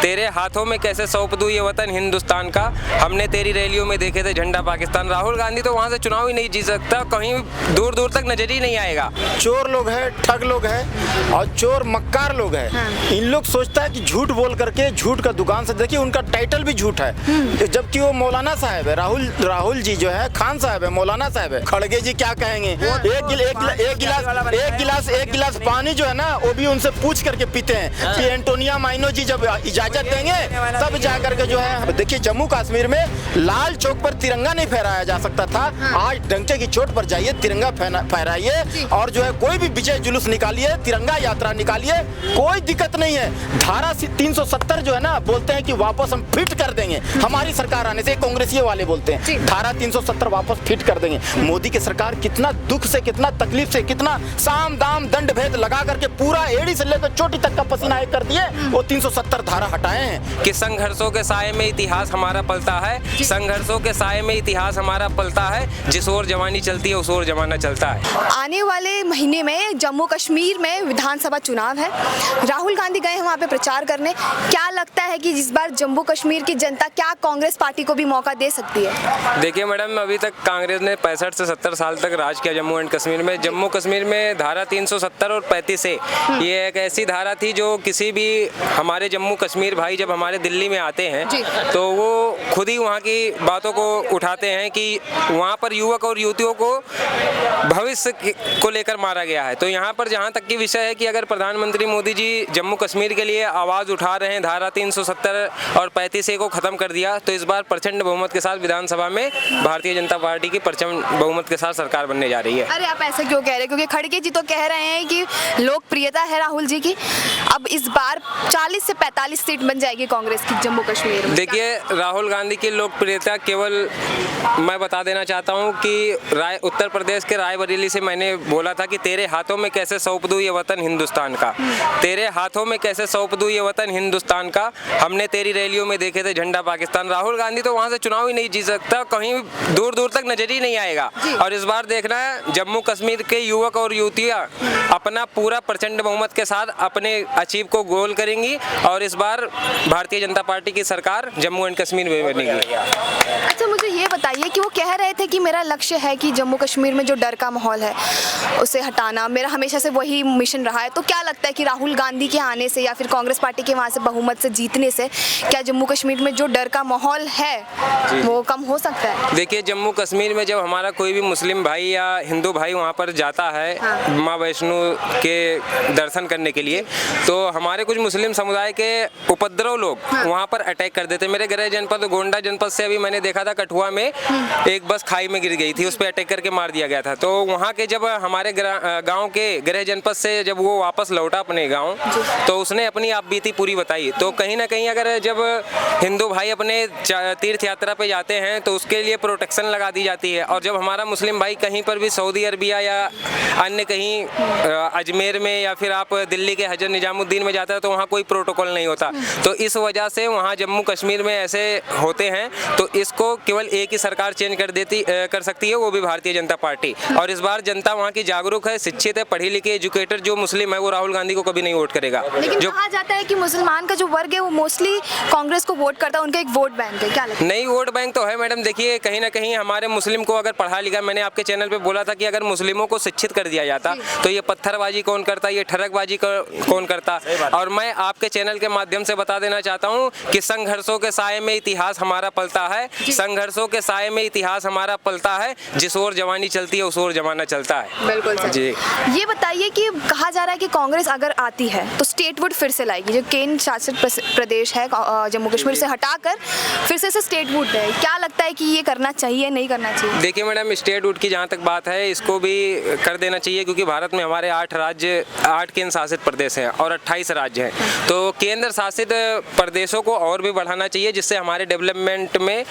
तेरे हाथों में कैसे सौंप दूं ये वतन हिंदुस्तान का, हमने तेरी रैलियों में देखे थे झंडा पाकिस्तान। राहुल गांधी तो वहां से चुनाव ही नहीं जीत सकता, कहीं दूर दूर तक नजर ही नहीं आएगा। चोर लोग हैं, ठग लोग हैं और चोर मक्कार लोग हैं। इन लोग सोचता है कि झूठ बोल करके झूठ का दुकान से, देखिए उनका टाइटल भी झूठ है, जबकि वो मौलाना साहब है। राहुल जी जो है खान साहब है, मौलाना साहब है। खड़गे जी क्या कहेंगे? एक गिलास पानी जो है ना वो भी उनसे पूछ करके पीते हैं कि एंटोनिया माइनो जी जब इजाजत देंगे तब जा करके जो है। देखिए जम्मू कश्मीर में लाल चौक पर तिरंगा नहीं फहराया जा सकता था, आज डंके की चोट पर जाइए, तिरंगा फहराइए और जो है कोई भी विजय जुलूस निकालिए, तिरंगा यात्रा निकालिए, कोई दिक्कत नहीं है। धारा 370 जो है ना बोलते हैं कि वापस हम फिट कर देंगे हमारी सरकार आने से, कांग्रेसी वाले बोलते हैं धारा 370 वापस फिट कर देंगे। मोदी की सरकार कितना दुख से, कितना तकलीफ से, कितना साम दाम दंड भेद लगा करके पूरा एड़ी से लेकर चोटी तक का पसीना एक कर दिए, वो 370 धारा हटाए हैं। कि संघर्षों के साए में इतिहास हमारा पलता है, संघर्षों के साए में इतिहास हमारा पलता है, जिस ओर जवानी चलती है उस ओर जमाना चलता है। आने वाले महीने में जम्मू कश्मीर में विधानसभा चुनाव है, राहुल गांधी गए हैं वहाँ पे प्रचार करने। क्या लगता है कि इस बार जम्मू कश्मीर की जनता क्या कांग्रेस पार्टी को भी मौका दे सकती है? देखिए मैडम, अभी तक कांग्रेस ने 65 से 70 साल तक राज किया जम्मू एंड कश्मीर में। जम्मू कश्मीर में धारा 370 और 35 से ये एक ऐसी धारा थी जो किसी भी हमारे जम्मू कश्मीर भाई जब हमारे दिल्ली में आते हैं तो वो खुद ही वहाँ की बातों को उठाते हैं कि वहाँ पर युवक और युवतियों को भविष्य को लेकर मारा गया है। तो यहाँ पर जहाँ तक की विषय है कि अगर प्रधानमंत्री मोदी जी जम्मू कश्मीर के लिए आवाज़ उठा रहे हैं, धारा 370 और 35 को ख़त्म कर दिया, तो इस बार प्रचंड बहुमत के साथ विधानसभा में भारतीय जनता पार्टी की प्रचंड बहुमत के साथ सरकार बनने जा रही है। अरे आप ऐसा क्यों कह रहे हैं? क्योंकि खड़गे जी तो कह रहे हैं कि लोकप्रियता है राहुल जी की, अब इस बार 40 से 45 सीट बन जाएगी कांग्रेस की जम्मू कश्मीर में। देखिए राहुल गांधी की लोकप्रियता केवल मैं बता देना चाहता हूं कि उत्तर प्रदेश के रायबरेली से मैंने बोला था कि तेरे हाथों में कैसे सौंप दूं ये वतन हिंदुस्तान का, तेरे हाथों में कैसे सौंप दूं ये वतन हिंदुस्तान का, हमने तेरी रैलियों में देखे थे झंडा पाकिस्तान। राहुल गांधी तो वहां से चुनाव ही नहीं जीत सकता, कहीं दूर दूर तक नजर ही नहीं आएगा। और इस बार देखना है जम्मू कश्मीर के युवक और युवतियां अपना पूरा प्रचंड बहुमत के साथ अपने अचीव को गोल करेंगी और इस बार भारतीय जनता पार्टी की सरकार जम्मू एंड कश्मीर में बनेगी। अच्छा मुझे ये बताइए कि वो कह रहे थे कि मेरा लक्ष्य है कि जम्मू कश्मीर में जो डर का माहौल है उसे हटाना, मेरा हमेशा से वही मिशन रहा है। तो क्या लगता है कि राहुल गांधी के आने से या फिर कांग्रेस पार्टी के वहाँ से बहुमत से जीतने से क्या जम्मू कश्मीर में जो डर का माहौल है वो कम हो सकता है? देखिए जम्मू कश्मीर में जब हमारा कोई भी मुस्लिम भाई या हिंदू भाई वहाँ पर जाता है माँ वैष्णो के दर्शन करने के लिए, तो हमारे कुछ मुस्लिम समुदाय के उपद्रव लोग वहाँ पर अटैक कर देते। मेरे गृह जनपद गोंडा जनपद से अभी मैंने देखा था, कठुआ में एक बस खाई में गिर गई थी, उस पर अटैक करके मार दिया गया था। तो वहाँ के जब हमारे गांव के गृह जनपद से जब वो वापस लौटा अपने गांव, तो उसने अपनी आप बीती पूरी बताई। तो कहीं ना कहीं अगर जब हिंदू भाई अपने तीर्थ यात्रा पे जाते हैं तो उसके लिए प्रोटेक्शन लगा दी जाती है, और जब हमारा मुस्लिम भाई कहीं पर भी सऊदी अरबिया या अन्य कहीं अजमेर में या फिर आप दिल्ली के हजरत निजामुद्दीन में जाता है तो वहाँ कोई प्रोटोकॉल नहीं होता। तो इस वजह से वहाँ जम्मू कश्मीर में ऐसे होते हैं। तो इसको केवल एक ही सरकार चेंज कर सकती है, वो भी भारतीय जनता पार्टी। और इस बार जनता वहाँ की जागरूक है, शिक्षित है, पढ़ी लिखी, एजुकेटेड जो मुस्लिम है वो राहुल गांधी को कभी नहीं वोट करेगा। लेकिन कहा जाता है कि मुसलमान का जो वर्ग है वो मोस्टली कांग्रेस को वोट करता है, उनका एक वोट बैंक है, क्या लगता है? नहीं, वोट बैंक तो है मैडम। देखिए कहीं ना कहीं हमारे मुस्लिम को अगर पढ़ा लिखा, मैंने आपके चैनल पे बोला था कि अगर मुस्लिमों को शिक्षित कर दिया जाता तो ये पत्थरबाजी कौन करता, ये ठरकबाजी कौन करता। और मैं आपके चैनल के माध्यम से बता देना चाहता हूँ कि संघर्षों के साए में इतिहास हमारा पलता है, संघर्षों के साए में इतिहास हमारा पलता है, जिस ओर जवानी चलती है उस ओर जमाना चलता है। बिल्कुल जी। ये बताइए कि कहा जा रहा है कि कांग्रेस अगर आती है तो स्टेटहुड फिर से लाएगी, जो केंद्र शासित प्रदेश है जम्मू कश्मीर से हटाकर फिर से स्टेटहुड है। क्या लगता है कि ये करना चाहिए नहीं करना चाहिए? देखिए मैडम, स्टेटहुड की जहाँ तक बात है इसको भी कर देना चाहिए, क्योंकि भारत में हमारे 8 केंद्र शासित प्रदेश हैं और 28 राज्य हैं। तो केंद्र शासित प्रदेशों को और भी बढ़ाना चाहिए जिससे हमारे डेवलपमेंट में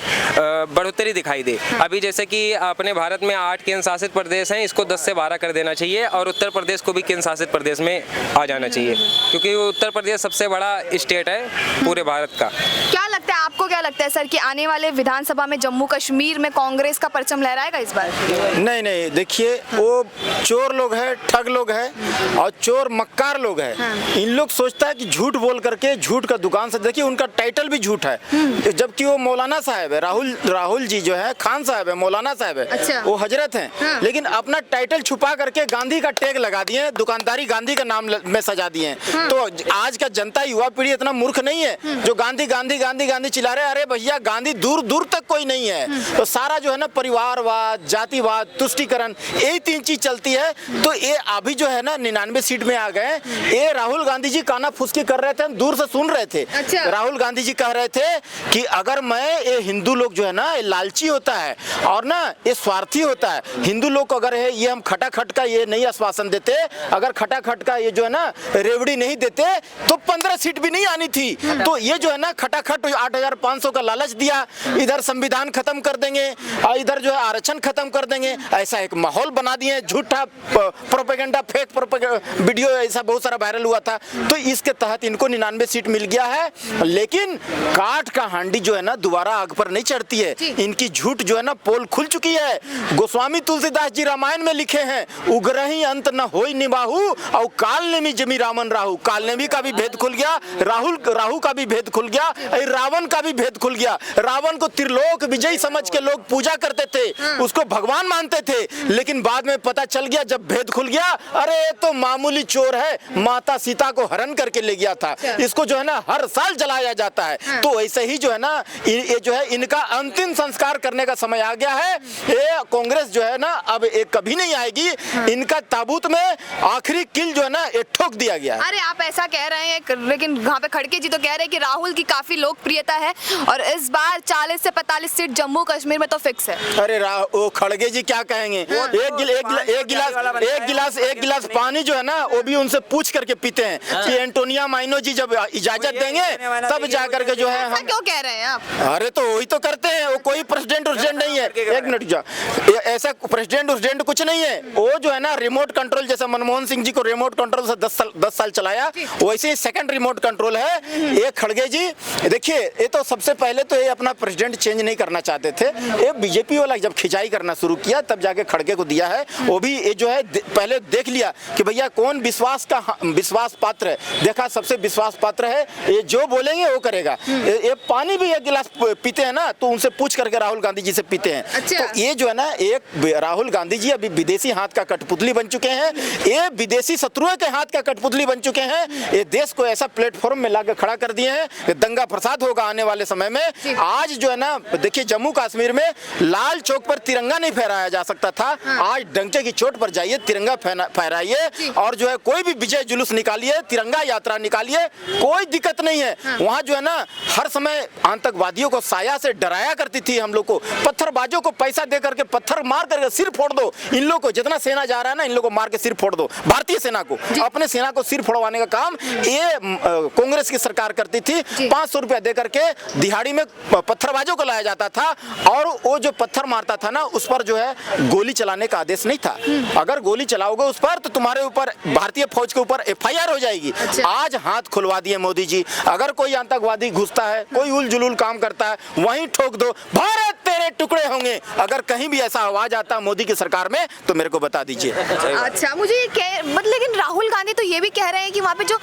बढ़ोतरी दिखाई दे। अभी जैसे कि अपने भारत में 8 केंद्र शासित प्रदेश हैं, इसको 10 से 12 कर देना चाहिए और उत्तर प्रदेश को भी केंद्र शासित प्रदेश में आ जाना चाहिए, क्योंकि उत्तर प्रदेश सबसे बड़ा स्टेट है पूरे भारत का। क्या लगता है आपको, क्या लगता है सर कि आने वाले विधानसभा में जम्मू कश्मीर में कांग्रेस का परचम लहराएगा इस बार? नहीं, देखिए वो चोर लोग हैं, ठग लोग हैं और चोर मक्कार लोग हैं। इन लोग सोचता है कि झूठ बोल करके झूठ झूठ का दुकान से, देखिए उनका टाइटल भी झूठ है, जबकि वो मौलाना साहब है। राहुल जी जो है खान साहब है, मौलाना साहब है। अच्छा। वो हजरत हैं। हाँ। लेकिन अपना टाइटल छुपा करके गांधी का टैग लगा दिए, दुकानदारी गांधी का नाम में सजा दिए। तो आज का जनता, युवा पीढ़ी इतना मूर्ख नहीं है जो गांधी गांधी गांधी गांधी चिल्ला रहे। अरे भैया, गांधी दूर दूर तक कोई नहीं है। तो सारा जो है ना परिवारवाद, जातिवाद, तुष्टीकरण, यही 3 चीज चलती है। तो ये अभी जो है ना 99 सीट में आ गए। ये राहुल गांधी जी काना फुसकी कर रहे थे, हम दूर से सुन रहे थे। अच्छा। राहुल गांधी जी कह रहे थे कि अगर मैं, ये हिंदू लोग जो है ना ये लालची होता है और ना ये स्वार्थी होता है। हिंदू लोग को अगर है ये हम खटाखट का ये नहीं आश्वासन देते, अगर खटाखट का ये जो है ना रेवड़ी नहीं देते तो 15 सीट भी नहीं आनी थी। तो ये जो है ना खटाखट 8,500 का लालच दिया, इधर संविधान खत्म कर देंगे और इधर जो है आरक्षण खत्म कर देंगे, ऐसा एक माहौल बना दिए। झूठा प्रोपेगेंडा, फेक वीडियो ऐसा बहुत सारा वायरल हुआ था। तो इसके तहत इनको 99 सीट मिल गया है। लेकिन काठ का हांडी जो है ना दोबारा आग पर नहीं चढ़ती है। इनकी झूठ जो है ना पोल खुल चुकी है। गोस्वामी तुलसीदास जी रामायण में लिखे हैं, उग्रही अंत न होई निबाहु और काल ने भी जमी रामन राहु। काल ने भी का भी भेद खुल गया, राहु का भी भेद खुल गया, रावण का भी भेद खुल गया। रावण को त्रिलोक विजयी समझ के लोग पूजा करते थे, उसको भगवान मानते थे। लेकिन बाद में पता चल गया जब भेद खुल गया, अरे ये तो मामूली चोर है, माता सीता को हरण करके ले गया था। इसको जो है ना हर साल जलाया जाता है। तो ऐसे ही जो है ना ये जो है इनका अंतिम संस्कार करने का समय आ गया है। ये कांग्रेस जो है ना अब एक कभी नहीं आएगी। इनका ताबूत में आखिरी किल जो है ना ये ठोक दिया गया है। अरे आप ऐसा कह रहे हैं, लेकिन वहाँ पे खड़गे जी तो कह रहे हैं कि राहुल की काफी लोकप्रियता है और इस बार 40 से 45 सीट जम्मू कश्मीर में तो फिक्स है। अरे वो खड़गे जी क्या कहेंगे? एक गिलास पानी जो है ना वो भी उनसे पूछ करके पीते हैं कि एंटोनिया माइनो जी जब इजाजत देंगे तब जा करके जो है हम। क्यों कह रहे हैं आप? अरे तो वही तो करते हैं, वो कोई प्रेसिडेंट नहीं है। एक मिनट जा, ऐसा प्रेसिडेंट कुछ नहीं है। वो जो है ना रिमोट कंट्रोल, जैसे मनमोहन सिंह जी को रिमोट कंट्रोल से 10 साल चलाया, वैसे ही सेकंड रिमोट कंट्रोल है ये खड़गे जी। देखिए ये तो सबसे पहले तो ये अपना प्रेसिडेंट चेंज नहीं करना चाहते थे। ये बीजेपी वाला जब खिंचाई करना शुरू किया तब जाके खड़गे को दिया है। वो भी ये जो है पहले देख लिया कि भैया कौन विश्वास पात्र है। देखा सबसे विश्वास पात्र है, ये जो बोलेंगे वो करेगा। ये पानी भी एक गिलास पीते हैं ना तो उनसे पूछ करके राहुल गांधी जी से पीते हैं। अच्छा। तो ये जो है ना एक राहुल गांधी जी अभी विदेशी हाथ का कठपुतली बन चुके हैं। ये विदेशी शत्रुओं के हाथ का कठपुतली बन चुके हैं। ये देश को ऐसा प्लेटफॉर्म में लाकर खड़ा कर दिए हैं, दंगा फसाद होगा आने वाले समय में। आज जो है ना देखिए जम्मू कश्मीर में लाल चौक पर तिरंगा नहीं फहराया जा सकता था। आज डंके की चोट पर जाइए, तिरंगा फहराइए और जो है कोई भी विजय जुलूस निकालिए, तिरंगा यात्रा निकालिए, कोई दिक्कत नहीं है। वहाँ जो है ना हर समय आतंकवादियों को साया से डराया करती थी हम लोग को, पत्थरबाजों को पैसा दे करके पत्थर मार करके सिर फोड़ दो। इन लोग को जितना सेना जा रहा है ना इन लोग को मार के सिर फोड़ दो। भारतीय सेना को, अपने सेना को सिर फोड़वाने का काम ये कांग्रेस की सरकार करती थी। 500 रुपया दे करके दिहाड़ी में पत्थरबाजों को लाया जाता था और वो जो पत्थर मारता था ना उस पर जो है गोली चलाने का आदेश नहीं था। अगर गोली चलाओगे उस पर तो तुम्हारे ऊपर, भारतीय फौज के ऊपर FIR हो जाएगी। आज हाथ खुलवा दिए मोदी जी। अगर कोई आतंकवादी घुसता है, कोई उल जुलूल काम करता है, वहीं ठोक दो, भारत तेरे टुकड़े होंगे। अगर कहीं भी ऐसा आवाज आता मोदी की सरकार में तो मेरे को बता दीजिए। अच्छा, मुझे लेकिन राहुल गांधी तो ये भी कह रहे हैं कि वहाँ पे जो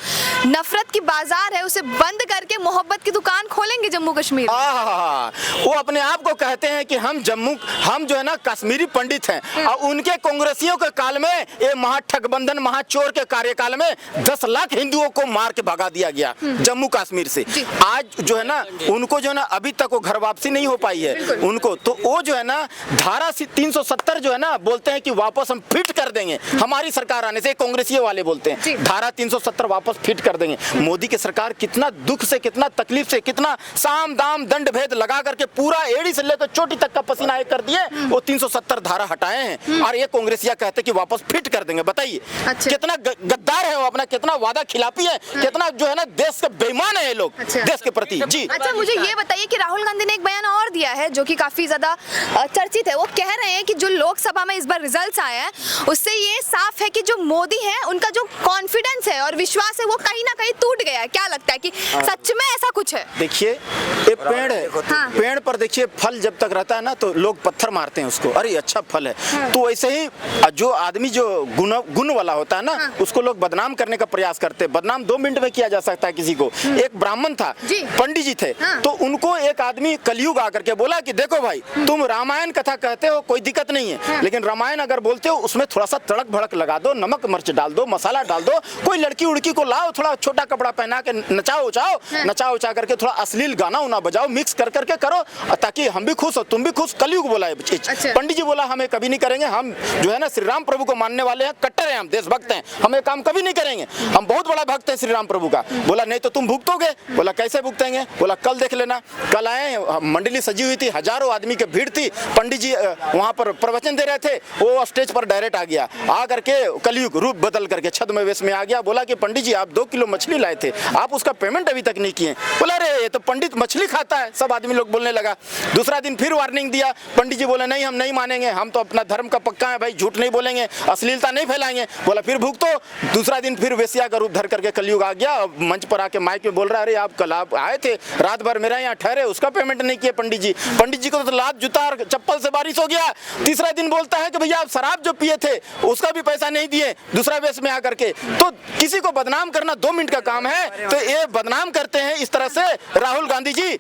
नफरत की बाजार है उसे बंद करके मोहब्बत की दुकान खोलेंगे जम्मू कश्मीर। वो अपने आप को कहते हैं कि हम जो है ना कश्मीरी पंडित हैं और उनके कांग्रेसियों के काल में ये महाठगबंधन महाचोर के कार्यकाल में 10 लाख हिंदुओं को मार के भगा दिया गया जम्मू कश्मीर से। आज जो है ना उनको जो है ना अभी तक वो घर वापसी नहीं हो पाई है उनको। तो वो जो है ना धारा 370 जो है ना बोलते हैं कि वापस हम फिट कर देंगे हमारी सरकार आने से, कांग्रेसियों वाले बोलते हैं धारा 370 वापस फिट कर देंगे। मोदी की सरकार कितना दुख से, कितना तकलीफ से, कितना साम दाम दंड भेद लगा करके पूरा एड़ी से लेकर चोटी तक का पसीना एक कर दिए, वो 370 धारा हटाए हैं और ये कांग्रेसिया कहते कि वापस फिट कर देंगे। बताइए कितना गद्दार है वो, अपना कितना वादा खिलाफी है, कितना जो है ना देश के बेईमान है ये लोग देश के प्रति। जी अच्छा, मुझे ये बताइए कि राहुल गांधी ने एक बयान और दिया है जो कि काफी ज्यादा चर्चित है। वो कह रहे हैं कि जो लोकसभा में इस बार रिजल्ट्स आए हैं उससे ये साफ है कि जो मोदी है उनका जो कॉन्फिडेंस है और विश्वास है वो कहीं ना कहीं टूट गया है। क्या लगता है कि सच में ऐसा कुछ है? देखिए ये ये पेड़ है, हाँ। पेड़ पर देखिए फल जब तक रहता है ना तो लोग पत्थर मारते हैं उसको, अरे अच्छा फल है। तो वैसे ही जो आदमी जो गुण वाला होता है ना, उसको लोग बदनाम करने का प्रयास करते हैं। बदनाम 2 मिनट में किया जा सकता है किसी को। एक ब्राह्मण था, जी। पंडित जी थे, तो उनको एक आदमी कलयुग आकर के बोला कि देखो भाई, तुम रामायण कथा कहते हो कोई दिक्कत नहीं है, लेकिन रामायण अगर बोलते हो उसमें थोड़ा सा तड़क भड़क लगा दो, नमक मिर्च डाल दो, मसाला डाल दो, कोई लड़की उड़की को लाओ, थोड़ा छोटा कपड़ा पहना के नचाओ उचाओ करके थोड़ा अश्लील गाना उना बजाओ, मिक्स कर करके करो, ताकि हम भी खुश हो तुम भी खुश। कलयुग बोला है चीज। अच्छा। पंडित जी बोला हमें कभी नहीं करेंगे, हम जो है ना श्री राम प्रभु को मानने वाले हैं, कट्टर हैं, हम देशभक्त हैं, हम ये काम कभी नहीं करेंगे, हम बहुत बड़ा भक्त हैं श्री राम प्रभु का। बोला नहीं तो तुम भुगतोगे। बोला कैसे भुगतेंगे? बोला कल देख लेना। कल आए, मंडली सजी हुई थी, हजारों आदमी की भीड़ थी, पंडित जी वहां पर प्रवचन दे रहे थे, वो स्टेज पर डायरेक्ट आ गया, आ करके कलयुग रूप बदल करके छद्म वेश में आ गया। बोला कि पंडित जी आप 2 किलो मछली लाए थे, आप उसका पेमेंट अभी तक नहीं किए। बोला अरे ये तो पंडित मछली खाता है। सब आदमी लोग बोलने लगा। दूसरा दिन फिर वार्निंग दिया, पंडित जी बोले नहीं हम नहीं मानेंगे, हम तो अपना धर्म का पक्का है भाई, झूठ नहीं बोलेंगे, अश्लीलता नहीं फैलाएंगे। बोला फिर भुगतो। दूसरा दिन फिर वेश्या का रूप धर करके कलयुग आ गया, मंच पर आके माइक में बोल रहा है अरे आप कल आप आए थे, रात भर मेरा यहाँ ठहरे, उसका पेमेंट नहीं किए पंडित जी। पंडित जी को तो लात जूता और चप्पल से बारिश हो गया। तीसरा दिन बोलता है कि भैया आप शराब जो पिए थे उसका भी पैसा नहीं दिए, दूसरा वेश में आकर के। तो किसी को बदनाम करना 2 मिनट का काम है, तो ये बदनाम करते हैं इस तरह से राहुल गांधी जी।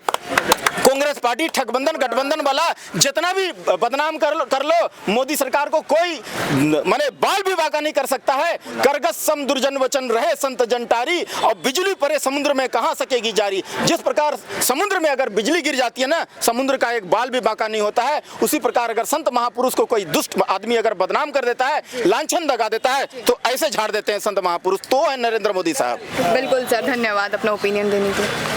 कांग्रेस पार्टी ठगबंधन गठबंधन वाला जितना भी बदनाम कर लो, मोदी सरकार को कोई माने बाल भी बाका नहीं कर सकता है। करगस सम दुर्जन वचन रहे संत जनटारी, और बिजली परे समुद्र में कहां सकेगी जारी। जिस प्रकार समुद्र में अगर बिजली गिर जाती है ना, समुद्र का एक बाल भी बाका नहीं होता है, उसी प्रकार अगर संत महापुरुष को कोई दुष्ट आदमी अगर बदनाम कर देता है, लांछन लगा देता है, तो ऐसे झाड़ देते हैं संत महापुरुष। तो है नरेंद्र मोदी साहब। बिल्कुल सर, धन्यवाद अपना ओपिनियन देने के लिए।